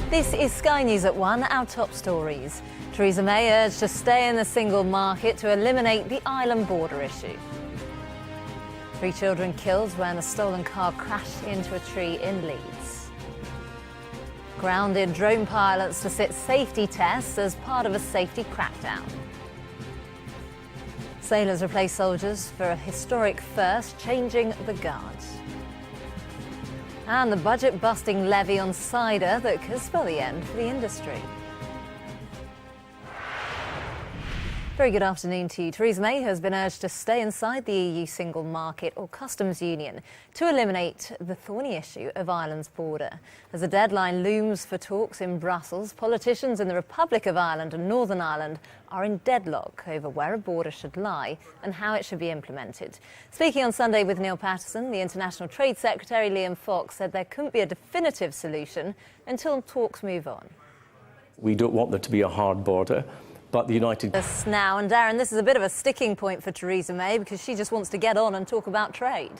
This is Sky News at 1, our top stories. Theresa May urged to stay in the single market to eliminate the island border issue. 3 children killed when a stolen car crashed into a tree in Leeds. Grounded drone pilots to sit safety tests as part of a safety crackdown. Sailors replace soldiers for a historic first, changing the guard. And the budget-busting levy on cider that could spell the end for the industry. Very good afternoon to you. Theresa May has been urged to stay inside the EU single market or customs union to eliminate the thorny issue of Ireland's border. As the deadline looms for talks in Brussels, politicians in the Republic of Ireland and Northern Ireland are in deadlock over where a border should lie and how it should be implemented. Speaking on Sunday with Neil Patterson, the International Trade Secretary Liam Fox said there couldn't be a definitive solution until talks move on. We don't want there to be a hard border. But the United... Now, and Darren, this is a bit of a sticking point for Theresa May because she just wants to get on and talk about trade.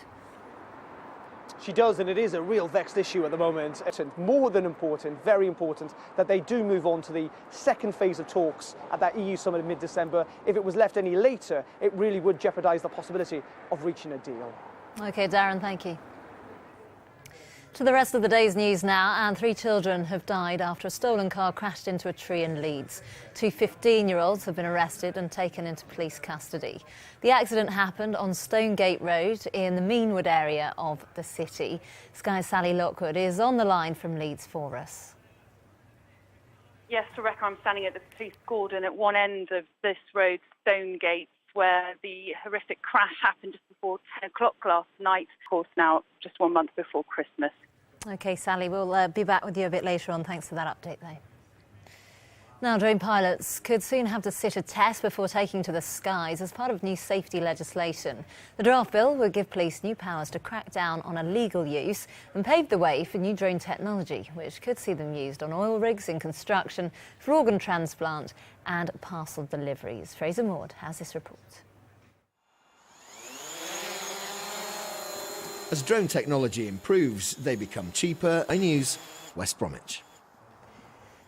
She does, and it is a real vexed issue at the moment. It's more than important, very important, that they do move on to the second phase of talks at that EU summit in mid-December. If it was left any later, it really would jeopardise the possibility of reaching a deal. OK, Darren, thank you. To the rest of the day's news now, and 3 children have died after a stolen car crashed into a tree in Leeds. 2 15-year-olds have been arrested and taken into police custody. The accident happened on Stonegate Road in the Meanwood area of the city. Sky's Sally Lockwood is on the line from Leeds for us. Yes, Rebecca, I'm standing at the police cordon at one end of this road, Stonegate, where the horrific crash happened just before 10 o'clock last night. Of course, now just 1 month before Christmas. OK, Sally, we'll be back with you a bit later on. Thanks for that update, though. Now, drone pilots could soon have to sit a test before taking to the skies as part of new safety legislation. The draft bill would give police new powers to crack down on illegal use and pave the way for new drone technology, which could see them used on oil rigs, in construction, for organ transplant and parcel deliveries. Fraser Maud has this report. As drone technology improves, they become cheaper. News, West Bromwich.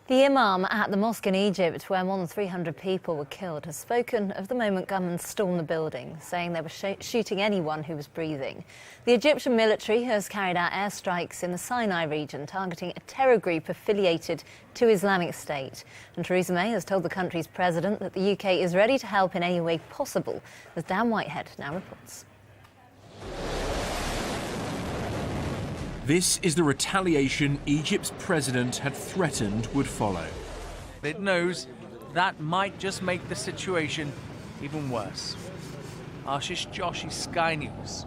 The imam at the mosque in Egypt, where more than 300 people were killed, has spoken of the moment gunmen stormed the building, saying they were shooting anyone who was breathing. The Egyptian military has carried out airstrikes in the Sinai region, targeting a terror group affiliated to Islamic State. And Theresa May has told the country's president that the UK is ready to help in any way possible, as Dan Whitehead now reports. This is the retaliation Egypt's president had threatened would follow. It knows that might just make the situation even worse. Ashish Joshi, Sky News.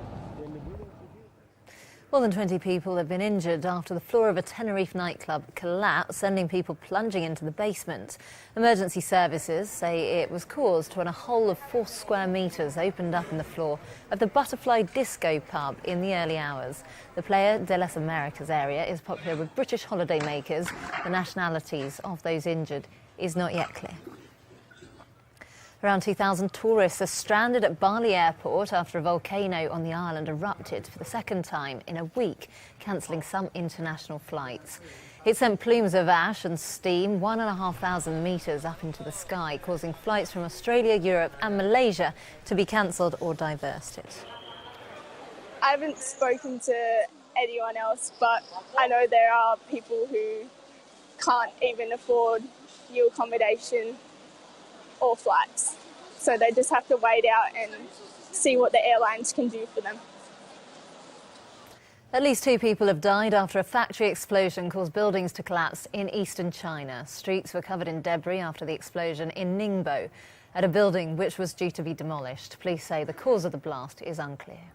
More than 20 people have been injured after the floor of a Tenerife nightclub collapsed, sending people plunging into the basement. Emergency services say it was caused when a hole of 4 square metres opened up in the floor of the Butterfly Disco pub in the early hours. The Playa de las Americas area is popular with British holidaymakers. The nationalities of those injured is not yet clear. Around 2,000 tourists are stranded at Bali Airport after a volcano on the island erupted for the second time in a week, cancelling some international flights. It sent plumes of ash and steam 1,500 metres up into the sky, causing flights from Australia, Europe and Malaysia to be cancelled or diverted. I haven't spoken to anyone else, but I know there are people who can't even afford new accommodation or flights. So they just have to wait out and see what the airlines can do for them. At least 2 people have died after a factory explosion caused buildings to collapse in eastern China. Streets were covered in debris after the explosion in Ningbo at a building which was due to be demolished. Police say the cause of the blast is unclear.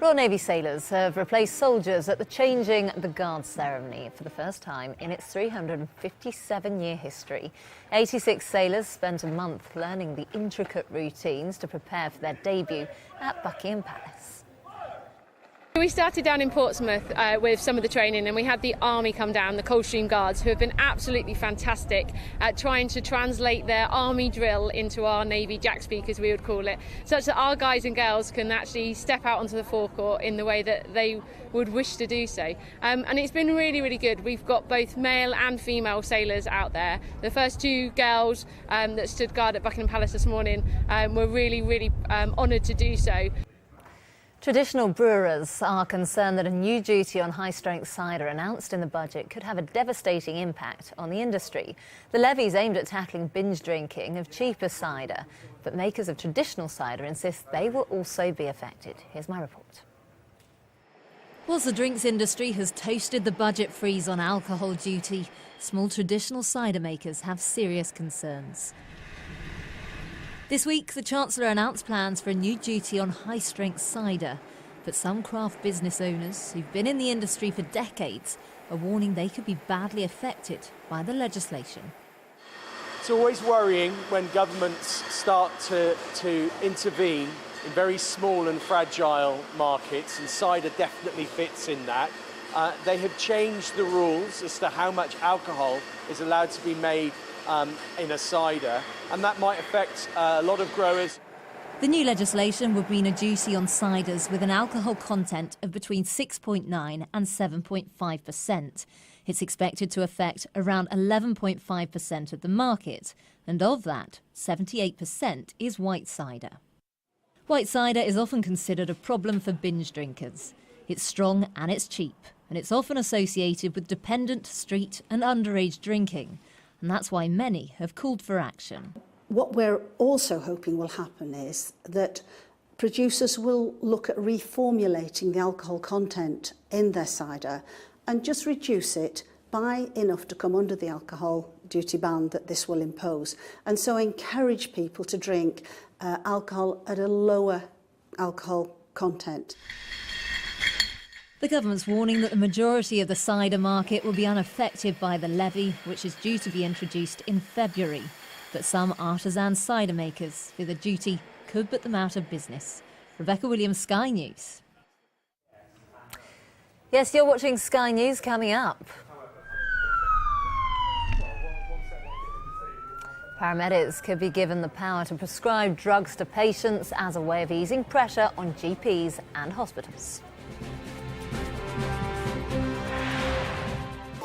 Royal Navy sailors have replaced soldiers at the Changing the Guard ceremony for the first time in its 357-year history. 86 sailors spent a month learning the intricate routines to prepare for their debut at Buckingham Palace. We started down in Portsmouth with some of the training, and we had the Army come down, the Coldstream Guards, who have been absolutely fantastic at trying to translate their Army drill into our Navy jack speak, as we would call it, such that our guys and girls can actually step out onto the forecourt in the way that they would wish to do so. And it's been really, really good. We've got both male and female sailors out there. The first 2 girls that stood guard at Buckingham Palace this morning were really, really honoured to do so. Traditional brewers are concerned that a new duty on high-strength cider announced in the budget could have a devastating impact on the industry. The levy is aimed at tackling binge drinking of cheaper cider, but makers of traditional cider insist they will also be affected. Here's my report. Whilst the drinks industry has toasted the budget freeze on alcohol duty, small traditional cider makers have serious concerns. This week, the Chancellor announced plans for a new duty on high-strength cider, but some craft business owners who've been in the industry for decades are warning they could be badly affected by the legislation. It's always worrying when governments start to intervene in very small and fragile markets, and cider definitely fits in that. They have changed the rules as to how much alcohol is allowed to be made in a cider, and that might affect a lot of growers. The new legislation would mean a duty on ciders with an alcohol content of between 6.9 and 7.5%. It's expected to affect around 11.5% of the market, and of that, 78% is white cider. White cider is often considered a problem for binge drinkers. It's strong and it's cheap, and it's often associated with dependent, street and underage drinking. And that's why many have called for action. What we're also hoping will happen is that producers will look at reformulating the alcohol content in their cider and just reduce it by enough to come under the alcohol duty ban that this will impose, and so encourage people to drink alcohol at a lower alcohol content. The government's warning that the majority of the cider market will be unaffected by the levy, which is due to be introduced in February. But some artisan cider makers fear the duty could put them out of business. Rebecca Williams, Sky News. Yes, you're watching Sky News. Coming up, paramedics could be given the power to prescribe drugs to patients as a way of easing pressure on GPs and hospitals.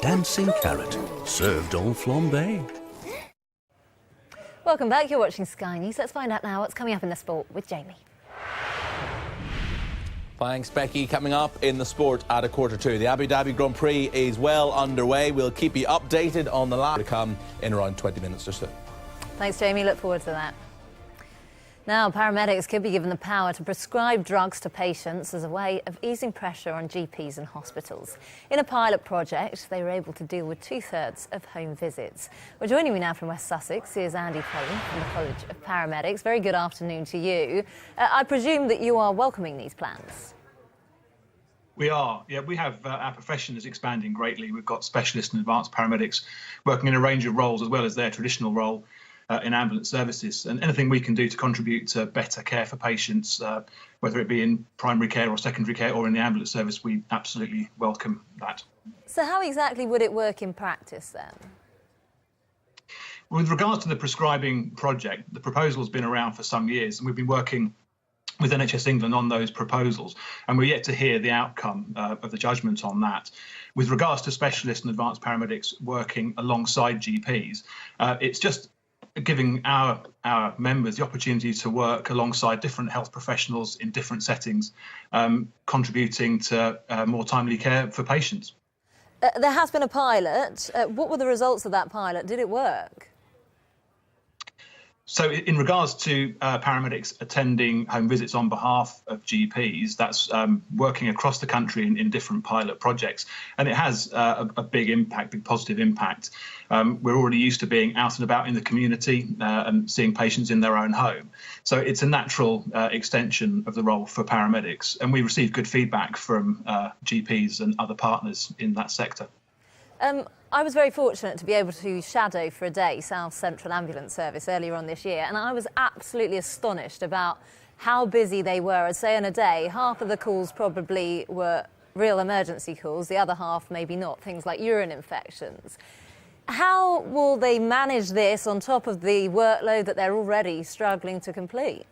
Dancing carrot, served en flambe. Welcome back, you're watching Sky News. Let's find out now what's coming up in the sport with Jamie. Thanks, Becky. Coming up in the sport at 2:15. The Abu Dhabi Grand Prix is well underway. We'll keep you updated on the lap to come in around 20 minutes or so. Thanks, Jamie. Look forward to that. Now, paramedics could be given the power to prescribe drugs to patients as a way of easing pressure on GPs and hospitals. In a pilot project, they were able to deal with 2/3 of home visits. Well, joining me now from West Sussex is Andy Payne from the College of Paramedics. Very good afternoon to you. I presume that you are welcoming these plans. We are, yeah. We have our profession is expanding greatly. We've got specialist and advanced paramedics working in a range of roles as well as their traditional role in ambulance services, and anything we can do to contribute to better care for patients, whether it be in primary care or secondary care or in the ambulance service, we absolutely welcome that. So how exactly would it work in practice then? With regards to the prescribing project, the proposal has been around for some years, and we've been working with NHS England on those proposals, and we're yet to hear the outcome of the judgment on that. With regards to specialist and advanced paramedics working alongside GPs, it's just giving our members the opportunity to work alongside different health professionals in different settings, contributing to more timely care for patients. There has been a pilot. What were the results of that pilot? Did it work? So in regards to paramedics attending home visits on behalf of GPs, that's working across the country in different pilot projects. And it has a big impact, big positive impact. We're already used to being out and about in the community and seeing patients in their own home. So it's a natural extension of the role for paramedics. And we receive good feedback from GPs and other partners in that sector. I was very fortunate to be able to shadow for a day South Central Ambulance Service earlier on this year, and I was absolutely astonished about how busy they were. I'd say in a day, half of the calls probably were real emergency calls, the other half maybe not, things like urine infections. How will they manage this on top of the workload that they're already struggling to complete?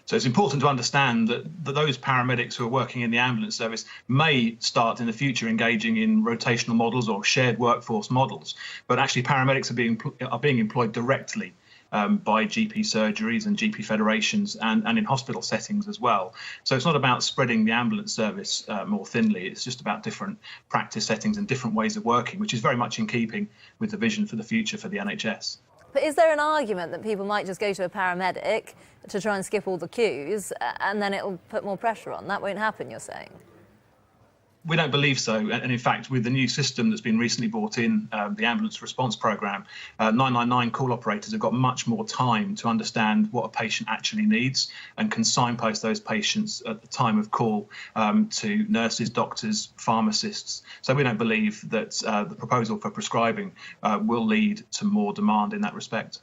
So it's important to understand that those paramedics who are working in the ambulance service may start in the future engaging in rotational models or shared workforce models, but actually paramedics are being employed directly by GP surgeries and GP federations and in hospital settings as well. So it's not about spreading the ambulance service more thinly, it's just about different practice settings and different ways of working, which is very much in keeping with the vision for the future for the NHS. But is there an argument that people might just go to a paramedic to try and skip all the queues and then it'll put more pressure on? That won't happen, you're saying? We don't believe so. And in fact, with the new system that's been recently brought in, the ambulance response programme, 999 call operators have got much more time to understand what a patient actually needs and can signpost those patients at the time of call to nurses, doctors, pharmacists. So we don't believe that the proposal for prescribing will lead to more demand in that respect.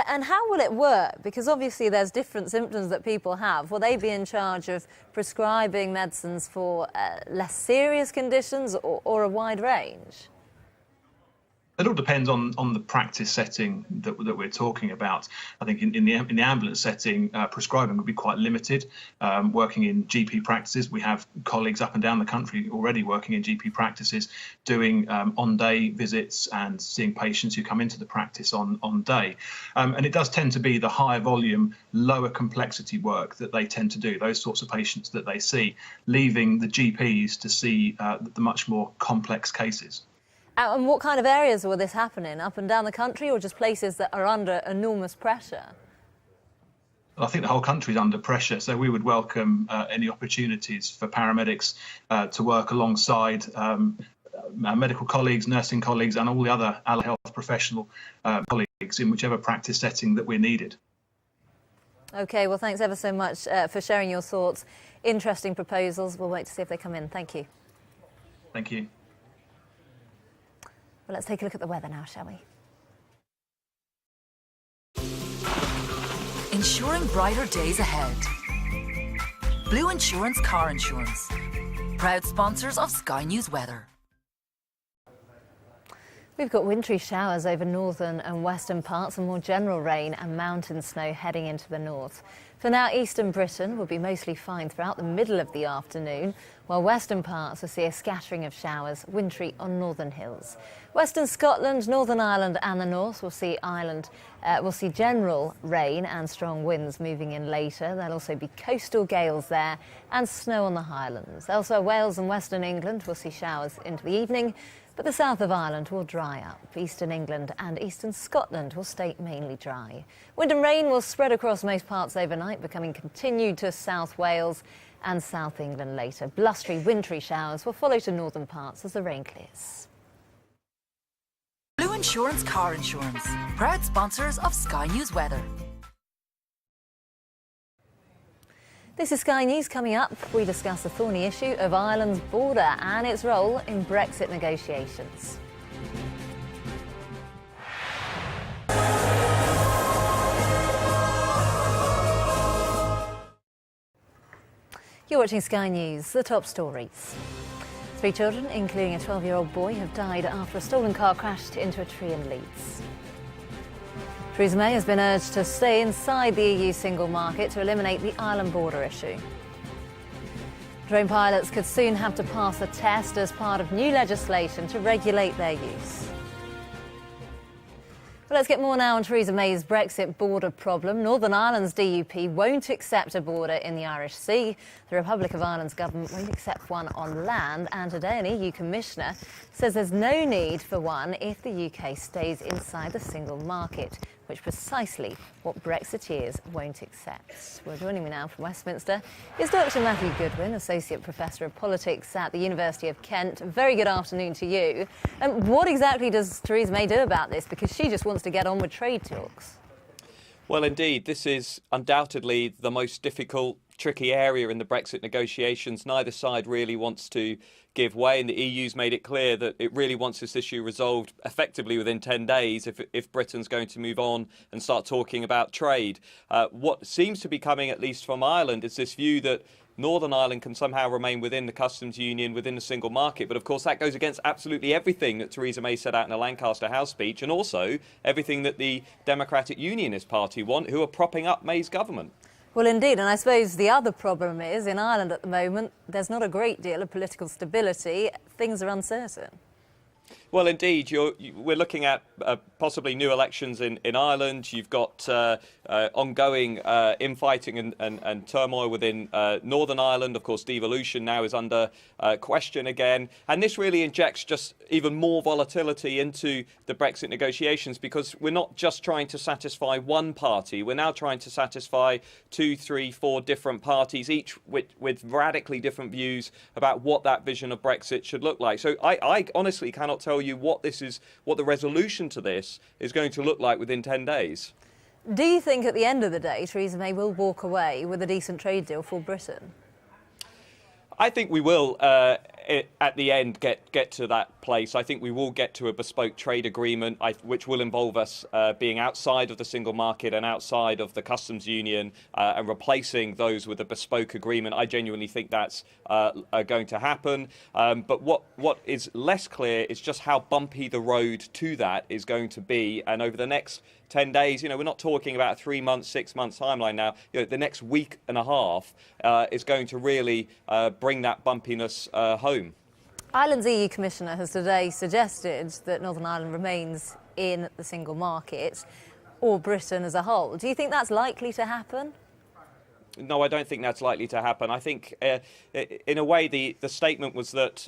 And how will it work? Because obviously there's different symptoms that people have. Will they be in charge of prescribing medicines for less serious conditions or a wide range? It all depends on the practice setting that we're talking about. I think in the ambulance setting, prescribing would be quite limited. Working in GP practices, we have colleagues up and down the country already working in GP practices, doing on-day visits and seeing patients who come into the practice on day. And it does tend to be the higher volume, lower complexity work that they tend to do, those sorts of patients that they see, leaving the GPs to see the much more complex cases. And what kind of areas will this happen in? Up and down the country, or just places that are under enormous pressure? I think the whole country is under pressure, so we would welcome any opportunities for paramedics to work alongside our medical colleagues, nursing colleagues, and all the other allied health professional colleagues in whichever practice setting that we're needed. OK, well, thanks ever so much for sharing your thoughts. Interesting proposals. We'll wait to see if they come in. Thank you. Thank you. Well, let's take a look at the weather now, shall we? Ensuring brighter days ahead. Blue Insurance Car Insurance. Proud sponsors of Sky News Weather. We've got wintry showers over northern and western parts and more general rain and mountain snow heading into the north. For now, eastern Britain will be mostly fine throughout the middle of the afternoon, while western parts will see a scattering of showers, wintry on northern hills. Western Scotland, Northern Ireland and the north will see general rain and strong winds moving in later. There'll also be coastal gales there and snow on the Highlands. Elsewhere, Wales and Western England will see showers into the evening, but the south of Ireland will dry up. Eastern England and eastern Scotland will stay mainly dry. Wind and rain will spread across most parts overnight, becoming continued to South Wales and South England later. Blustery, wintry showers will follow to northern parts as the rain clears. Blue Insurance Car Insurance. Proud sponsors of Sky News Weather. This is Sky News. Coming up, we discuss the thorny issue of Ireland's border and its role in Brexit negotiations. You're watching Sky News. The top stories. 3 children, including a 12-year-old boy, have died after a stolen car crashed into a tree in Leeds. Theresa May has been urged to stay inside the EU single market to eliminate the Ireland border issue. Drone pilots could soon have to pass a test as part of new legislation to regulate their use. Well, let's get more now on Theresa May's Brexit border problem. Northern Ireland's DUP won't accept a border in the Irish Sea. The Republic of Ireland's government won't accept one on land. And today an EU commissioner says there's no need for one if the UK stays inside the single market, which precisely what Brexiteers won't accept. Well, joining me now from Westminster is Dr. Matthew Goodwin, Associate Professor of Politics at the University of Kent. Very good afternoon to you. What exactly does Theresa May do about this? Because she just wants to get on with trade talks. Well, indeed, this is undoubtedly the most difficult tricky area in the Brexit negotiations. Neither side really wants to give way, and the EU's made it clear that it really wants this issue resolved effectively within 10 days if Britain's going to move on and start talking about trade. What seems to be coming, at least from Ireland, is this view that Northern Ireland can somehow remain within the customs union, within the single market. But of course, that goes against absolutely everything that Theresa May set out in a Lancaster House speech, and also everything that the Democratic Unionist Party want, who are propping up May's government. Well, indeed, and I suppose the other problem is, in Ireland at the moment, there's not a great deal of political stability. Things are uncertain. Well, indeed, we're looking at possibly new elections in Ireland. You've got ongoing infighting and turmoil within Northern Ireland. Of course, devolution now is under question again. And this really injects just even more volatility into the Brexit negotiations, because we're not just trying to satisfy one party. We're now trying to satisfy 2, 3, 4 different parties, each with radically different views about what that vision of Brexit should look like. So I honestly cannot tell you what the resolution to this is going to look like within 10 days. Do you think at the end of the day Theresa May will walk away with a decent trade deal for Britain? I think we will, at the end, get to that place. I think we will get to a bespoke trade agreement, which will involve us being outside of the single market and outside of the customs union and replacing those with a bespoke agreement. I genuinely think that's going to happen. But what is less clear is just how bumpy the road to that is going to be. And over the next 10 days, we're not talking about a 3 months, 6 months timeline now. The next week and a half is going to really bring that bumpiness home. Ireland's EU Commissioner has today suggested that Northern Ireland remains in the single market, or Britain as a whole. Do you think that's likely to happen? No, I don't think that's likely to happen. I think, in a way, the statement was that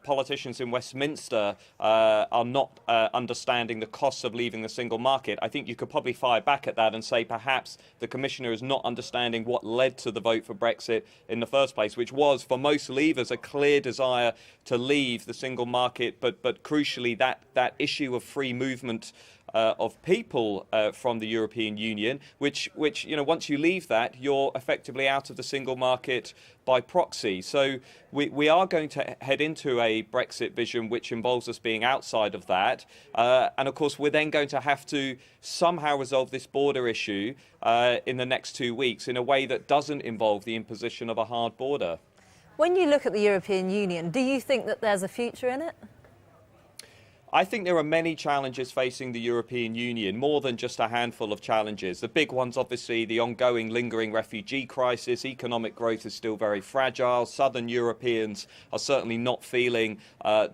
politicians in Westminster are not understanding the costs of leaving the single market. I think you could probably fire back at that and say perhaps the Commissioner is not understanding what led to the vote for Brexit in the first place, which was, for most Leavers, a clear desire to leave the single market, but crucially that issue of free movement of people from the European Union, which once you leave that, you're effectively out of the single market by proxy. So we are going to head into a Brexit vision which involves us being outside of that. And of course, we're then going to have to somehow resolve this border issue in the next 2 weeks in a way that doesn't involve the imposition of a hard border. When you look at the European Union, do you think that there's a future in it? I think there are many challenges facing the European Union, more than just a handful of challenges. The big ones, obviously, the ongoing lingering refugee crisis. Economic growth is still very fragile. Southern Europeans are certainly not feeling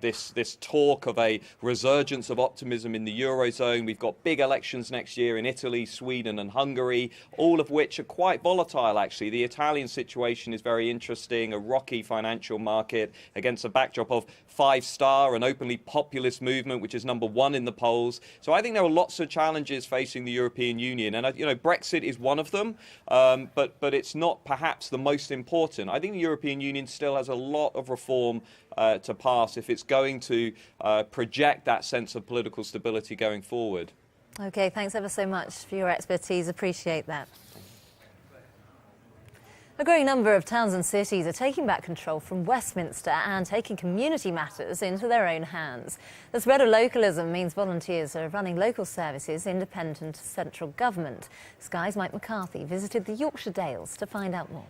this talk of a resurgence of optimism in the Eurozone. We've got big elections next year in Italy, Sweden and Hungary, all of which are quite volatile, actually. The Italian situation is very interesting, a rocky financial market against a backdrop of five-star and openly populist movement, which is #1 in the polls. So I think there are lots of challenges facing the European Union, and Brexit is one of them, but it's not perhaps the most important. I think the European Union still has a lot of reform to pass if it's going to project that sense of political stability going forward. OK, thanks ever so much for your expertise. Appreciate that. A growing number of towns and cities are taking back control from Westminster and taking community matters into their own hands. The spread of localism means volunteers are running local services independent of central government. Sky's Mike McCarthy visited the Yorkshire Dales to find out more.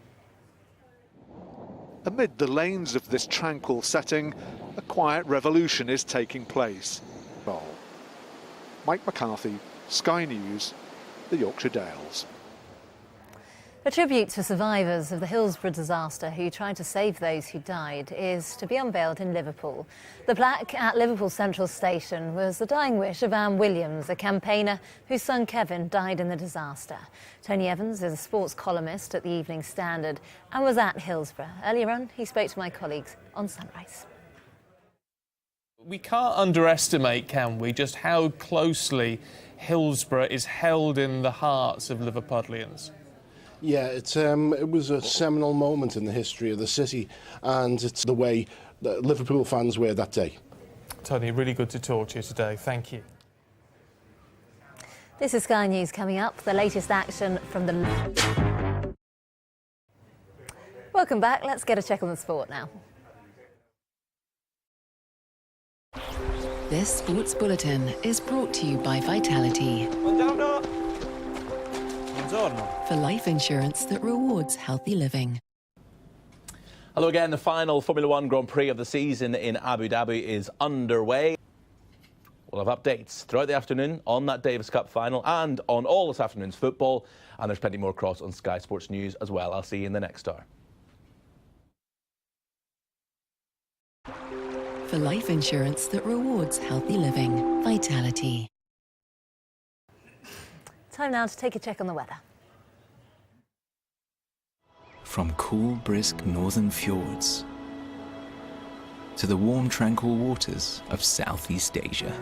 Amid the lanes of this tranquil setting, a quiet revolution is taking place. Mike McCarthy, Sky News, the Yorkshire Dales. A tribute to survivors of the Hillsborough disaster who tried to save those who died is to be unveiled in Liverpool. The plaque at Liverpool Central Station was the dying wish of Anne Williams, a campaigner whose son Kevin died in the disaster. Tony Evans is a sports columnist at the Evening Standard and was at Hillsborough. Earlier on, he spoke to my colleagues on Sunrise. We can't underestimate, can we, just how closely Hillsborough is held in the hearts of Liverpudlians. Yeah, it was a seminal moment in the history of the city, and it's the way that Liverpool fans were that day. Tony, really good to talk to you today. Thank you. This is Sky News coming up. The latest action from the... Welcome back. Let's get a check on the sport now. This sports bulletin is brought to you by Vitality. Buongiorno. For life insurance that rewards healthy living. Hello again. The final Formula One Grand Prix of the season in Abu Dhabi is underway. We'll have updates throughout the afternoon on that Davis Cup final and on all this afternoon's football. And there's plenty more across on Sky Sports News as well. I'll see you in the next hour. For life insurance that rewards healthy living. Vitality. Time now to take a check on the weather. From cool, brisk northern fjords to the warm, tranquil waters of Southeast Asia.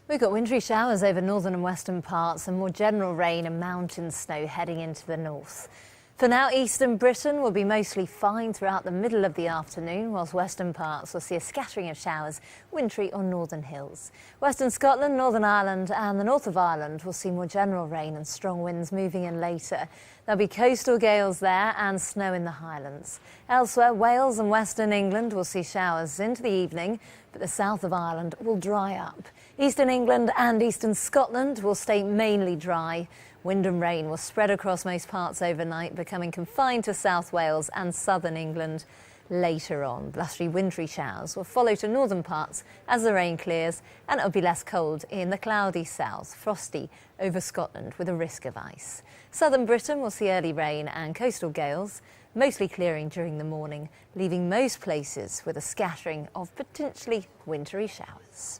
We've got wintry showers over northern and western parts and more general rain and mountain snow heading into the north. For now, eastern Britain will be mostly fine throughout the middle of the afternoon, whilst western parts will see a scattering of showers, wintry on northern hills. Western Scotland, Northern Ireland and the north of Ireland will see more general rain and strong winds moving in later. There'll be coastal gales there and snow in the Highlands. Elsewhere, Wales and western England will see showers into the evening, but the south of Ireland will dry up. Eastern England and eastern Scotland will stay mainly dry. Wind and rain will spread across most parts overnight, becoming confined to South Wales and southern England later on. Blustery wintry showers will follow to northern parts as the rain clears, and it'll be less cold in the cloudy south, frosty over Scotland with a risk of ice. Southern Britain will see early rain and coastal gales, mostly clearing during the morning, leaving most places with a scattering of potentially wintry showers.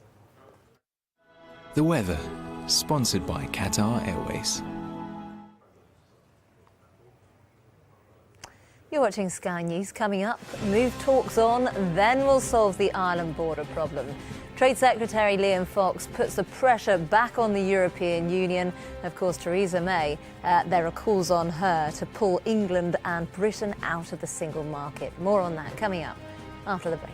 The weather, sponsored by Qatar Airways. You're watching Sky News. Coming up, move talks on, then we'll solve the Ireland border problem. Trade Secretary Liam Fox puts the pressure back on the European Union. Of course, Theresa May, there are calls on her to pull England and Britain out of the single market. More on that coming up after the break.